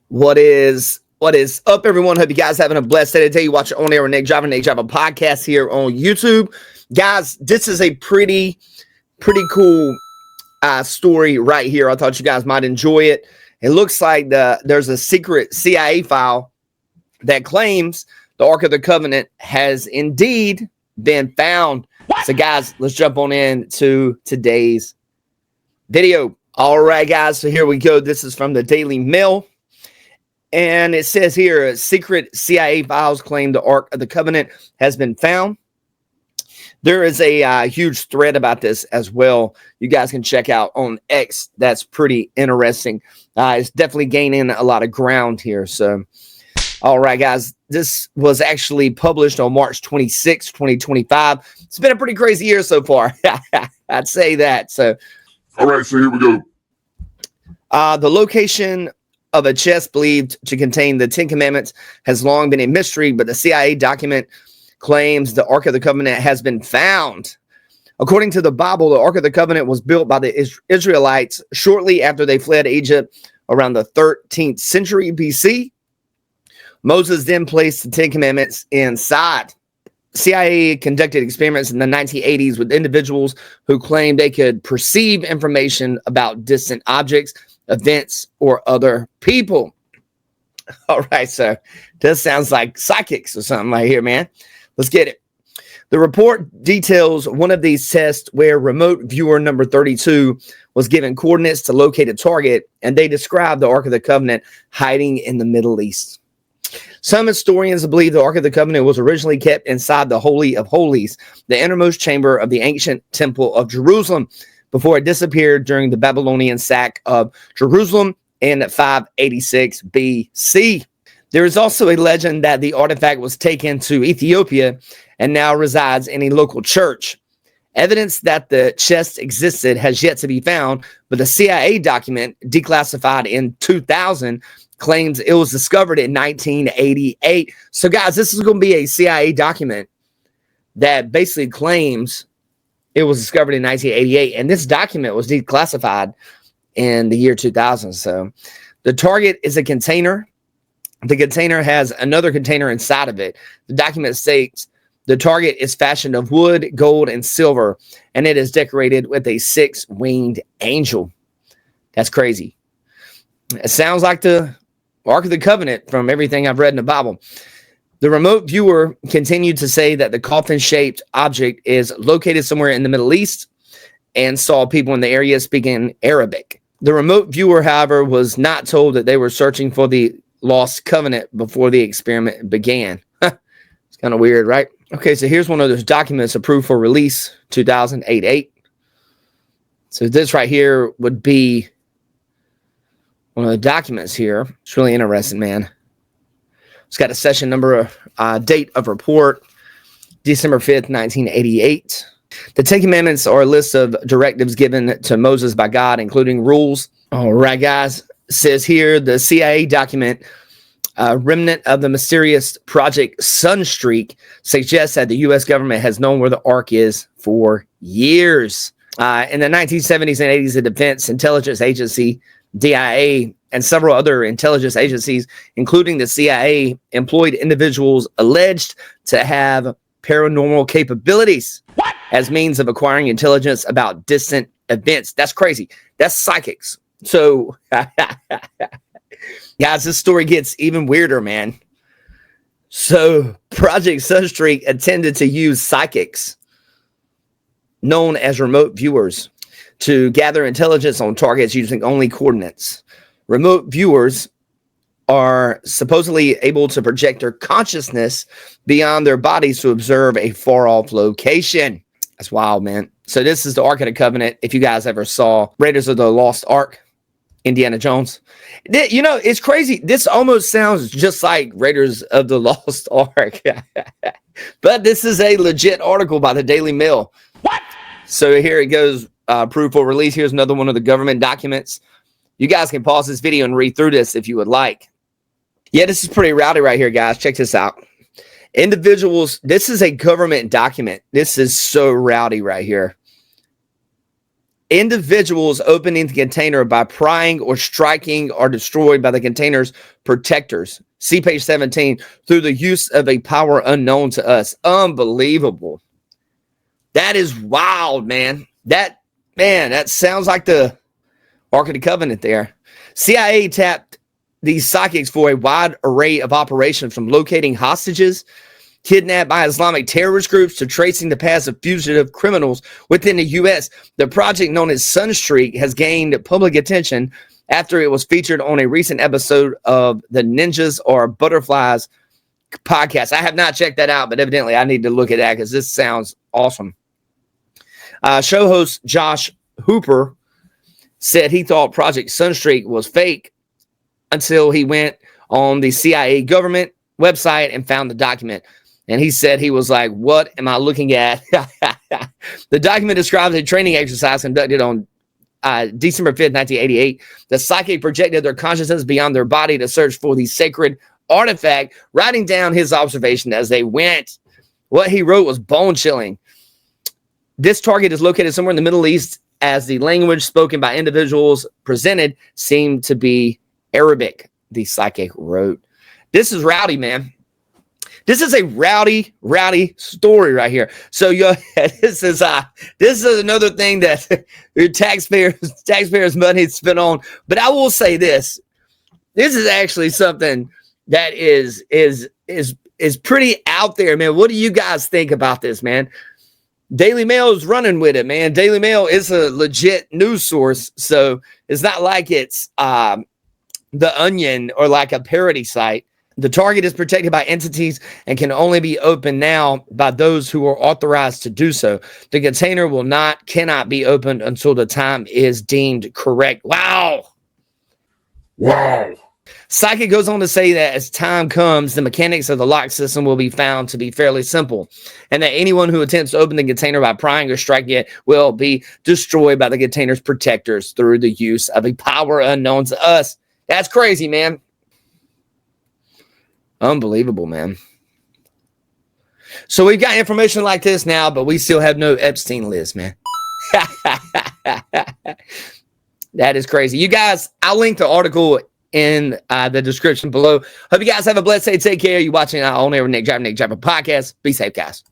What is up, everyone? Hope you guys having a blessed day today. You watch On Air with Nick Driver podcast here on YouTube. Guys, this is a pretty cool story right here. I thought you guys might enjoy it. It looks like there's a secret CIA file that claims the Ark of the Covenant has indeed been found. What? So, guys, let's jump on into today's video. All right, guys, so here we go. This is from the Daily Mail. And it says here, secret CIA files claim the Ark of the Covenant has been found. There is a huge thread about this as well. You guys can check out on X. That's pretty interesting. It's definitely gaining a lot of ground here. So, all right, guys, this was actually published on March 26, 2025. It's been a pretty crazy year so far. I'd say that. So, all right, so here we go. The location of a chest believed to contain the Ten Commandments has long been a mystery, but the CIA document claims the Ark of the Covenant has been found. According to the Bible, the Ark of the Covenant was built by the Israelites shortly after they fled Egypt around the 13th century BC. Moses then placed the Ten Commandments inside. CIA conducted experiments in the 1980s with individuals who claimed they could perceive information about distant objects, events, or other people. All right, so this sounds like psychics or something right here, man. Let's get it. The report details one of these tests where remote viewer number 32 was given coordinates to locate a target, and they described the Ark of the Covenant hiding in the Middle East. Some historians believe the Ark of the Covenant was originally kept inside the Holy of Holies, the innermost chamber of the ancient Temple of Jerusalem, before it disappeared during the Babylonian sack of Jerusalem in 586 BC. There is also a legend that the artifact was taken to Ethiopia and now resides in a local church. Evidence that the chest existed has yet to be found, but the CIA document, declassified in 2000, claims it was discovered in 1988. So, guys, this is going to be a CIA document that basically claims it was discovered in 1988, and this document was declassified in the year 2000. So the target is a container. The container has another container inside of it. The document states the target is fashioned of wood, gold, and silver, and it is decorated with a 6-winged angel. That's crazy. It sounds like the Ark of the Covenant from everything I've read in the Bible. The remote viewer continued to say that the coffin-shaped object is located somewhere in the Middle East and saw people in the area speaking Arabic. The remote viewer, however, was not told that they were searching for the lost covenant before the experiment began. It's kind of weird, right? Okay, so here's one of those documents approved for release, 2008. So this right here would be one of the documents here. It's really interesting, man. It's got a session number, date of report, December 5th, 1988. The Ten Commandments are a list of directives given to Moses by God, including rules. All right, guys. It says here the CIA document, remnant of the mysterious Project Sunstreak, suggests that the U.S. government has known where the Ark is for years. In the 1970s and 80s, the Defense Intelligence Agency, DIA, and several other intelligence agencies, including the CIA, employed individuals alleged to have paranormal capabilities as means of acquiring intelligence about distant events. That's crazy. That's psychics. So, guys, this story gets even weirder, man. So, Project Sunstreak intended to use psychics, known as remote viewers, to gather intelligence on targets using only coordinates. Remote viewers are supposedly able to project their consciousness beyond their bodies to observe a far-off location. That's wild, man. So this is the Ark of the Covenant. If you guys ever saw Raiders of the Lost Ark, Indiana Jones. You know, it's crazy. This almost sounds just like Raiders of the Lost Ark. But this is a legit article by the Daily Mail. What? So here it goes. Approved for release. Here's another one of the government documents. You guys can pause this video and read through this if you would like. Yeah, this is pretty rowdy right here, guys. Check this out. Individuals, this is a government document. This is so rowdy right here. Individuals opening the container by prying or striking are destroyed by the container's protectors. See page 17, through the use of a power unknown to us. Unbelievable. That is wild, man. That sounds like the Ark of the Covenant there. CIA tapped these psychics for a wide array of operations, from locating hostages kidnapped by Islamic terrorist groups to tracing the paths of fugitive criminals within the U.S. The project, known as Sunstreak, has gained public attention after it was featured on a recent episode of the Ninjas or Butterflies podcast. I have not checked that out, but evidently I need to look at that because this sounds awesome. Show host Josh Hooper said he thought Project Sunstreak was fake until he went on the CIA government website and found the document. And he said he was like, what am I looking at? The document describes a training exercise conducted on December 5th, 1988. The psychic projected their consciousness beyond their body to search for the sacred artifact, writing down his observation as they went. What he wrote was bone-chilling. This target is located somewhere in the Middle East, as the language spoken by individuals presented seemed to be Arabic, the psychic wrote. This is rowdy, man. This is a rowdy story right here. So this is another thing that your taxpayers' money is spent on. But I will say this: this is actually something that is pretty out there, man. What do you guys think about this, man? Daily Mail is running with it, man. Daily Mail is a legit news source, so it's not like it's The Onion or like a parody site. The target is protected by entities and can only be opened now by those who are authorized to do so. The container cannot be opened until the time is deemed correct. Wow. Psychic goes on to say that as time comes, the mechanics of the lock system will be found to be fairly simple, and that anyone who attempts to open the container by prying or striking it will be destroyed by the container's protectors through the use of a power unknown to us. That's crazy, man. Unbelievable, man. So we've got information like this now, but we still have no Epstein list, man. That is crazy. You guys, I'll link the article in the description below. Hope you guys have a blessed day. Take care. You're watching On Air with Nick Dropper podcast. Be safe, guys.